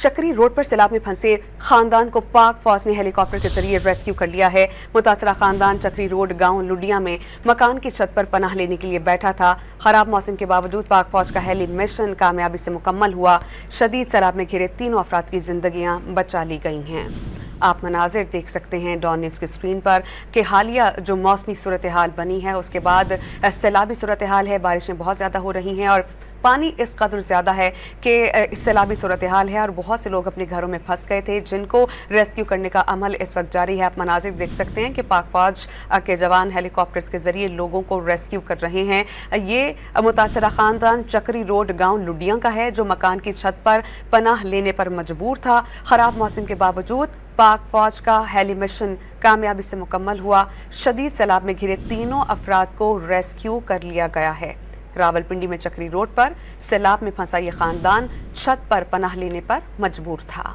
चक्री रोड पर सैलाब में फंसे खानदान को पाक फौज ने हेलीकॉप्टर के जरिए रेस्क्यू कर लिया है। मुतासरा खानदान चक्री रोड गांव लुडिया में मकान की छत पर पनाह लेने के लिए बैठा था। खराब मौसम के बावजूद पाक फौज का हेली मिशन कामयाबी से मुकम्मल हुआ। शदीद सैलाब में घिरे तीनों अफराद की जिंदगियां बचा ली गई हैं। आप मनाजिर देख सकते हैं डॉन न्यूज़ की स्क्रीन पर कि हालिया जो मौसमी सूरत हाल बनी है उसके बाद सैलाबी सूरत हाल है। बारिशें बहुत ज़्यादा हो रही हैं और पानी इस कदर ज़्यादा है कि सैलाबी सूरत हाल है और बहुत से लोग अपने घरों में फंस गए थे, जिनको रेस्क्यू करने का अमल इस वक्त जारी है। आप मनाजिर देख सकते हैं कि पाक फौज के जवान हेलीकॉप्टर्स के जरिए लोगों को रेस्क्यू कर रहे हैं। ये मुतासरा खानदान चक्री रोड गांव लुडिया का है जो मकान की छत पर पनाह लेने पर मजबूर था। खराब मौसम के बावजूद पाक फौज का हेली मिशन कामयाबी से मुकम्मल हुआ। शदीद सैलाब में घिरे तीनों अफराद को रेस्क्यू कर लिया गया है। रावलपिंडी में चक्री रोड पर सैलाब में फंसा ये खानदान छत पर पनाह लेने पर मजबूर था।